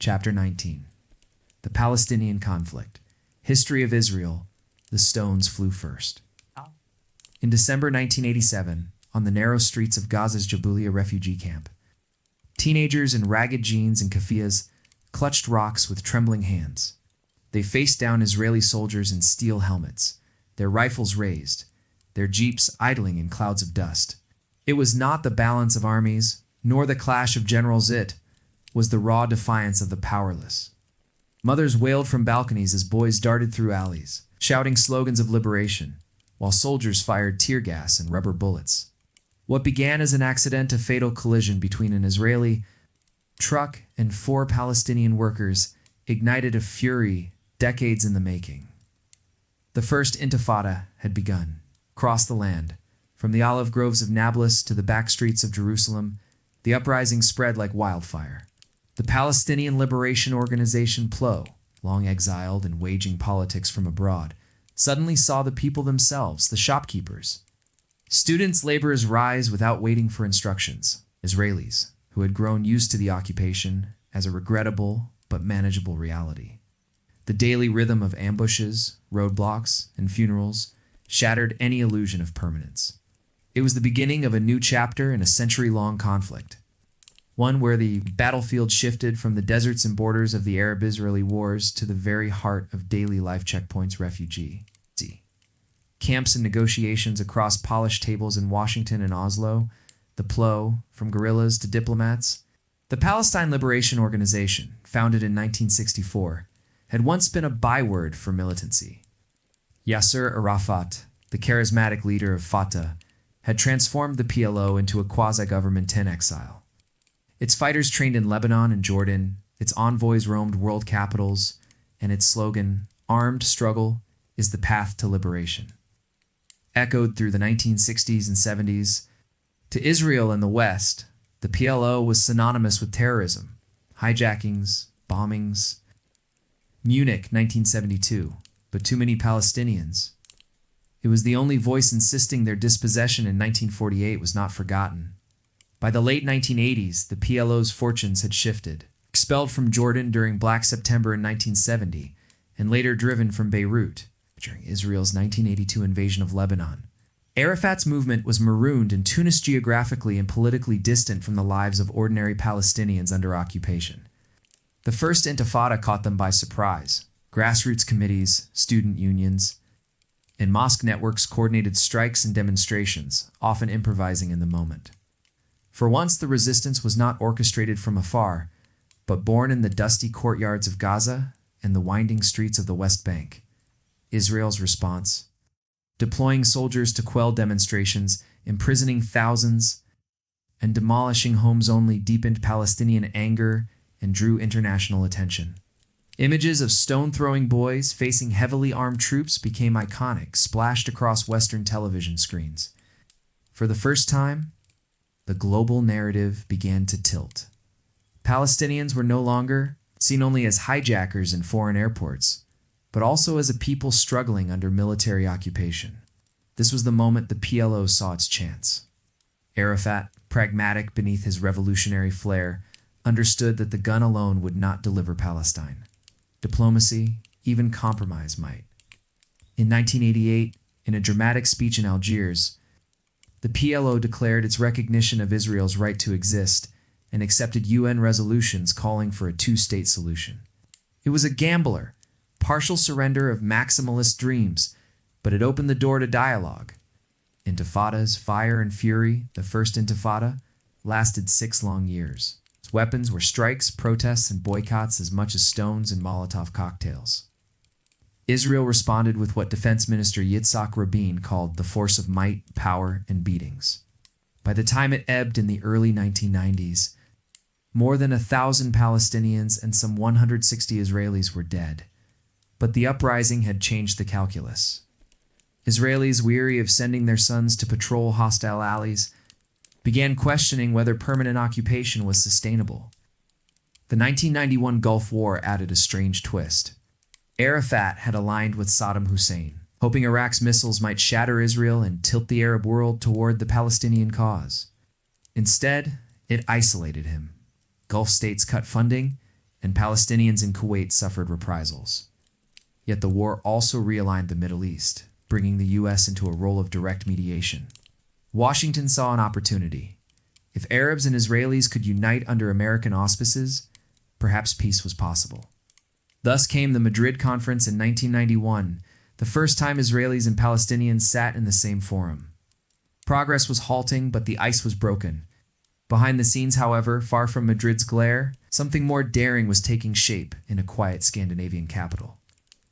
Chapter 19. The Palestinian Conflict. History of Israel. The stones flew first. In December 1987, on the narrow streets of Gaza's Jabalia refugee camp, teenagers in ragged jeans and keffiyehs clutched rocks with trembling hands. They faced down Israeli soldiers in steel helmets, their rifles raised, their jeeps idling in clouds of dust. It was not the balance of armies, nor the clash of generals. It was the raw defiance of the powerless. Mothers wailed from balconies as boys darted through alleys, shouting slogans of liberation, while soldiers fired tear gas and rubber bullets. What began as an accident, a fatal collision between an Israeli truck and 4 Palestinian workers, ignited a fury decades in the making. The first intifada had begun. Across the land, from the olive groves of Nablus to the back streets of Jerusalem, the uprising spread like wildfire. The Palestinian Liberation Organization PLO, long exiled and waging politics from abroad, suddenly saw the people themselves, the shopkeepers. Students, laborers rise without waiting for instructions. Israelis, who had grown used to the occupation as a regrettable but manageable reality. The daily rhythm of ambushes, roadblocks, and funerals shattered any illusion of permanence. It was the beginning of a new chapter in a century-long conflict, one where the battlefield shifted from the deserts and borders of the Arab-Israeli wars to the very heart of daily life checkpoints. Refugee camps and negotiations across polished tables in Washington and Oslo, the PLO, from guerrillas to diplomats. The Palestine Liberation Organization, founded in 1964, had once been a byword for militancy. Yasser Arafat, the charismatic leader of Fatah, had transformed the PLO into a quasi-government in exile. Its fighters trained in Lebanon and Jordan, its envoys roamed world capitals, and its slogan, "Armed struggle is the path to liberation," echoed through the 1960s and 70s. To Israel and the West, the PLO was synonymous with terrorism, hijackings, bombings. Munich, 1972, but too many Palestinians. It was the only voice insisting their dispossession in 1948 was not forgotten. By the late 1980s, the PLO's fortunes had shifted. Expelled from Jordan during Black September in 1970, and later driven from Beirut during Israel's 1982 invasion of Lebanon, Arafat's movement was marooned in Tunis, geographically and politically distant from the lives of ordinary Palestinians under occupation. The first intifada caught them by surprise. Grassroots committees, student unions, and mosque networks coordinated strikes and demonstrations, often improvising in the moment. For once, the resistance was not orchestrated from afar, but born in the dusty courtyards of Gaza and the winding streets of the West Bank. Israel's response: deploying soldiers to quell demonstrations, imprisoning thousands, and demolishing homes only deepened Palestinian anger and drew international attention. Images of stone-throwing boys facing heavily armed troops became iconic, splashed across Western television screens. For the first time, the global narrative began to tilt. Palestinians were no longer seen only as hijackers in foreign airports, but also as a people struggling under military occupation. This was the moment the PLO saw its chance. Arafat, pragmatic beneath his revolutionary flair, understood that the gun alone would not deliver Palestine. Diplomacy, even compromise, might. In 1988, in a dramatic speech in Algiers, the PLO declared its recognition of Israel's right to exist and accepted UN resolutions calling for a two-state solution. It was a gambler, partial surrender of maximalist dreams, but it opened the door to dialogue. Intifadas, fire and fury, the first intifada, lasted 6 long years. Its weapons were strikes, protests, and boycotts as much as stones and Molotov cocktails. Israel responded with what Defense Minister Yitzhak Rabin called the force of might, power, and beatings. By the time it ebbed in the early 1990s, more than 1,000 Palestinians and some 160 Israelis were dead. But the uprising had changed the calculus. Israelis, weary of sending their sons to patrol hostile alleys, began questioning whether permanent occupation was sustainable. The 1991 Gulf War added a strange twist. Arafat had aligned with Saddam Hussein, hoping Iraq's missiles might shatter Israel and tilt the Arab world toward the Palestinian cause. Instead, it isolated him. Gulf states cut funding, and Palestinians in Kuwait suffered reprisals. Yet the war also realigned the Middle East, bringing the U.S. into a role of direct mediation. Washington saw an opportunity. If Arabs and Israelis could unite under American auspices, perhaps peace was possible. Thus came the Madrid Conference in 1991, the first time Israelis and Palestinians sat in the same forum. Progress was halting, but the ice was broken. Behind the scenes, however, far from Madrid's glare, something more daring was taking shape in a quiet Scandinavian capital: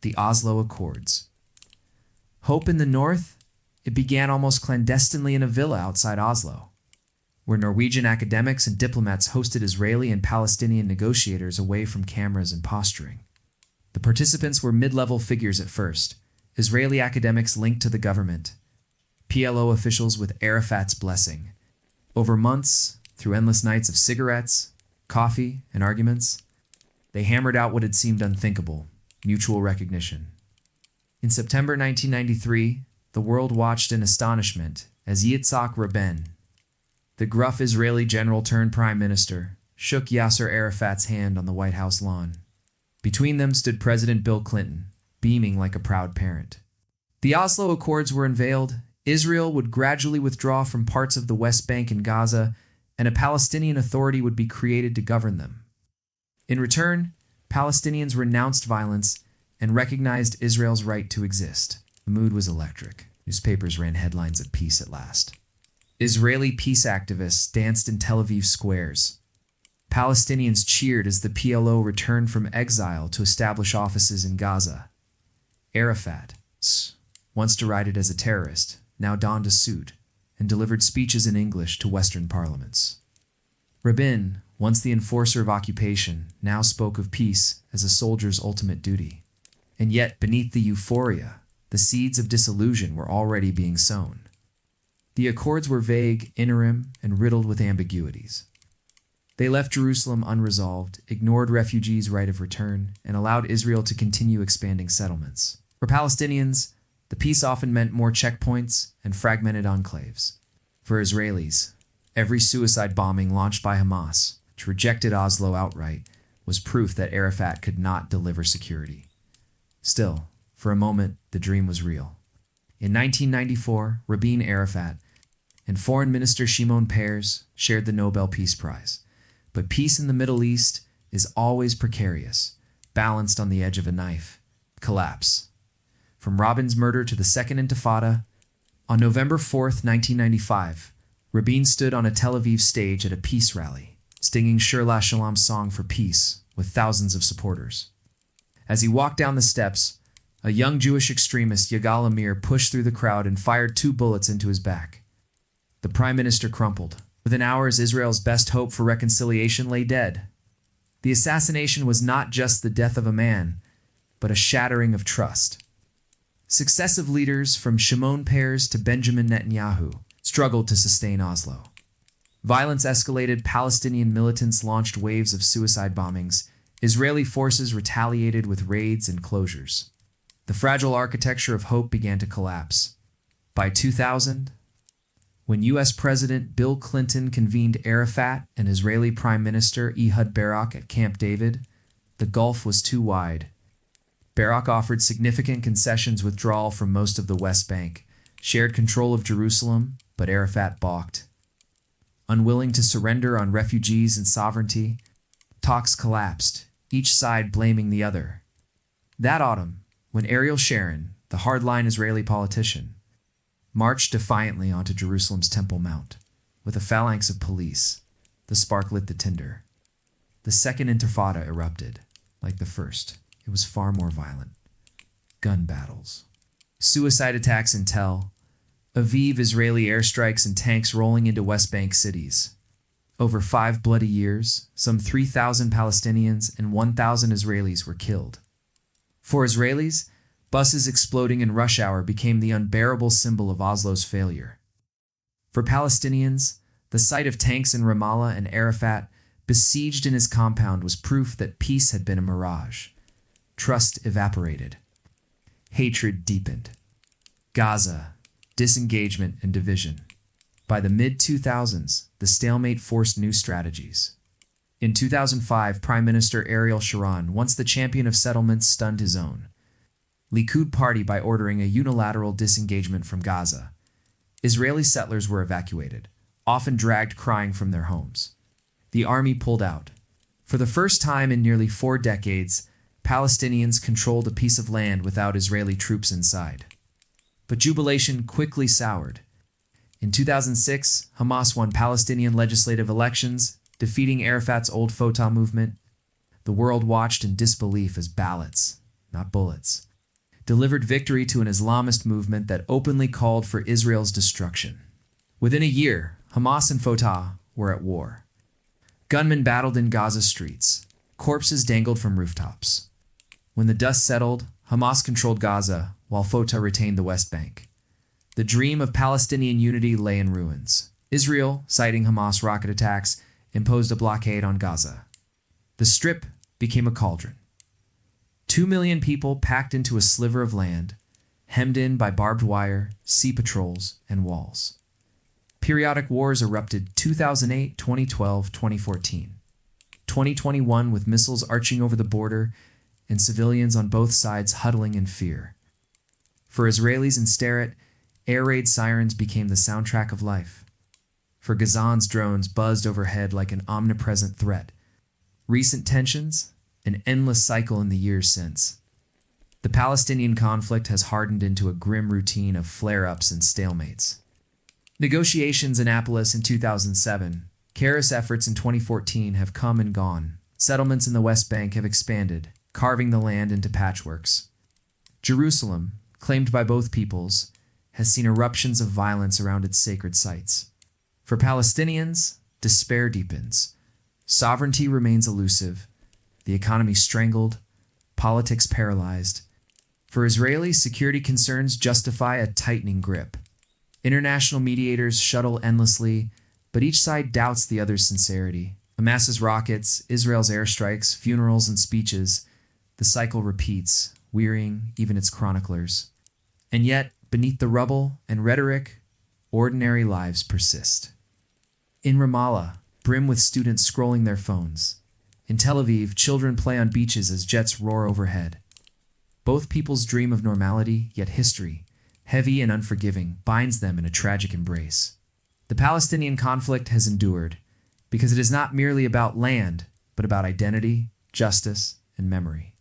the Oslo Accords. Hope in the north? It began almost clandestinely in a villa outside Oslo, where Norwegian academics and diplomats hosted Israeli and Palestinian negotiators away from cameras and posturing. The participants were mid-level figures at first: Israeli academics linked to the government, PLO officials with Arafat's blessing. Over months, through endless nights of cigarettes, coffee, and arguments, they hammered out what had seemed unthinkable: mutual recognition. In September 1993, the world watched in astonishment as Yitzhak Rabin, the gruff Israeli general turned prime minister, shook Yasser Arafat's hand on the White House lawn. Between them stood President Bill Clinton, beaming like a proud parent. The Oslo Accords were unveiled. Israel would gradually withdraw from parts of the West Bank and Gaza, and a Palestinian Authority would be created to govern them. In return, Palestinians renounced violence and recognized Israel's right to exist. The mood was electric. Newspapers ran headlines of peace at last. Israeli peace activists danced in Tel Aviv squares. Palestinians cheered as the PLO returned from exile to establish offices in Gaza. Arafat, once derided as a terrorist, now donned a suit and delivered speeches in English to Western parliaments. Rabin, once the enforcer of occupation, now spoke of peace as a soldier's ultimate duty. And yet, beneath the euphoria, the seeds of disillusion were already being sown. The accords were vague, interim, and riddled with ambiguities. They left Jerusalem unresolved, ignored refugees' right of return, and allowed Israel to continue expanding settlements. For Palestinians, the peace often meant more checkpoints and fragmented enclaves. For Israelis, every suicide bombing launched by Hamas, which rejected Oslo outright, was proof that Arafat could not deliver security. Still, for a moment, the dream was real. In 1994, Rabin Arafat and Foreign Minister Shimon Peres shared the Nobel Peace Prize. But peace in the Middle East is always precarious, balanced on the edge of a knife. Collapse. From Rabin's murder to the Second Intifada, on November 4, 1995, Rabin stood on a Tel Aviv stage at a peace rally, singing Shir LaShalom's song for peace with thousands of supporters. As he walked down the steps, a young Jewish extremist, Yigal Amir, pushed through the crowd and fired 2 bullets into his back. The prime minister crumpled. Within hours, Israel's best hope for reconciliation lay dead. The assassination was not just the death of a man, but a shattering of trust. Successive leaders, from Shimon Peres to Benjamin Netanyahu, struggled to sustain Oslo. Violence escalated, Palestinian militants launched waves of suicide bombings, Israeli forces retaliated with raids and closures. The fragile architecture of hope began to collapse. By 2000, when U.S. President Bill Clinton convened Arafat and Israeli Prime Minister Ehud Barak at Camp David, the gulf was too wide. Barak offered significant concessions: withdrawal from most of the West Bank, shared control of Jerusalem, but Arafat balked. Unwilling to surrender on refugees and sovereignty, talks collapsed, each side blaming the other. That autumn, when Ariel Sharon, the hardline Israeli politician, marched defiantly onto Jerusalem's Temple Mount, with a phalanx of police, the spark lit the tinder. The Second Intifada erupted. Like the first, it was far more violent. Gun battles, suicide attacks in Tel Aviv, Israeli airstrikes and tanks rolling into West Bank cities. Over 5 bloody years, some 3,000 Palestinians and 1,000 Israelis were killed. For Israelis, buses exploding in rush hour became the unbearable symbol of Oslo's failure. For Palestinians, the sight of tanks in Ramallah and Arafat besieged in his compound was proof that peace had been a mirage. Trust evaporated. Hatred deepened. Gaza, disengagement and division. By the mid-2000s, the stalemate forced new strategies. In 2005, Prime Minister Ariel Sharon, once the champion of settlements, stunned his own Likud party by ordering a unilateral disengagement from Gaza. Israeli settlers were evacuated, often dragged crying from their homes. The army pulled out. For the first time in nearly 4 decades, Palestinians controlled a piece of land without Israeli troops inside. But jubilation quickly soured. In 2006, Hamas won Palestinian legislative elections, defeating Arafat's old Fatah movement. The world watched in disbelief as ballots, not bullets, delivered victory to an Islamist movement that openly called for Israel's destruction. Within a year, Hamas and Fatah were at war. Gunmen battled in Gaza streets. Corpses dangled from rooftops. When the dust settled, Hamas controlled Gaza, while Fatah retained the West Bank. The dream of Palestinian unity lay in ruins. Israel, citing Hamas rocket attacks, imposed a blockade on Gaza. The Strip became a cauldron. 2 million people packed into a sliver of land, hemmed in by barbed wire, sea patrols, and walls. Periodic wars erupted 2008, 2012, 2014. 2021 with missiles arching over the border and civilians on both sides huddling in fear. For Israelis in Steret, air raid sirens became the soundtrack of life. For Gazans, drones buzzed overhead like an omnipresent threat. Recent tensions, an endless cycle in the years since. The Palestinian conflict has hardened into a grim routine of flare-ups and stalemates. Negotiations in Annapolis in 2007, Karis efforts in 2014 have come and gone. Settlements in the West Bank have expanded, carving the land into patchworks. Jerusalem, claimed by both peoples, has seen eruptions of violence around its sacred sites. For Palestinians, despair deepens. Sovereignty remains elusive, the economy strangled, politics paralyzed. For Israelis, security concerns justify a tightening grip. International mediators shuttle endlessly, but each side doubts the other's sincerity. Hamas's rockets, Israel's airstrikes, funerals, and speeches. The cycle repeats, wearying even its chroniclers. And yet, beneath the rubble and rhetoric, ordinary lives persist. In Ramallah, brim with students scrolling their phones. In Tel Aviv, children play on beaches as jets roar overhead. Both peoples dream of normality, yet history, heavy and unforgiving, binds them in a tragic embrace. The Palestinian conflict has endured because it is not merely about land, but about identity, justice, and memory.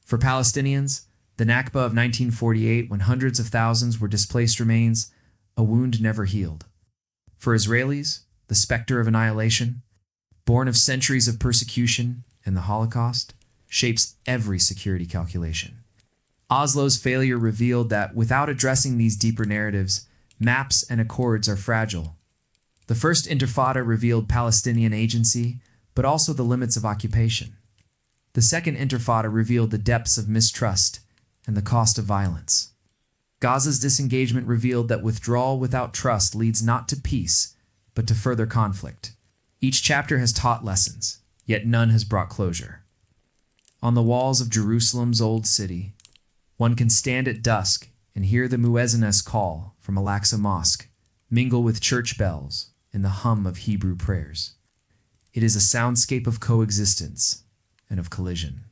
For Palestinians, the Nakba of 1948, when hundreds of thousands were displaced, remains a wound never healed. For Israelis, the specter of annihilation, born of centuries of persecution and the Holocaust, shapes every security calculation. Oslo's failure revealed that without addressing these deeper narratives, maps and accords are fragile. The First Intifada revealed Palestinian agency, but also the limits of occupation. The Second Intifada revealed the depths of mistrust and the cost of violence. Gaza's disengagement revealed that withdrawal without trust leads not to peace, but to further conflict. Each chapter has taught lessons, yet none has brought closure. On the walls of Jerusalem's old city, one can stand at dusk and hear the muezziness call from Al-Aqsa Mosque, mingle with church bells and the hum of Hebrew prayers. It is a soundscape of coexistence and of collision.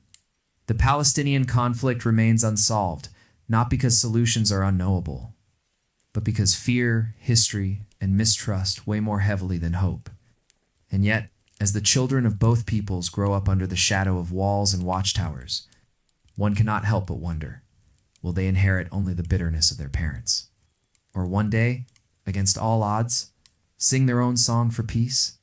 The Palestinian conflict remains unsolved, not because solutions are unknowable, but because fear, history, and mistrust weigh more heavily than hope. And yet, as the children of both peoples grow up under the shadow of walls and watchtowers, one cannot help but wonder, will they inherit only the bitterness of their parents? Or one day, against all odds, sing their own song for peace?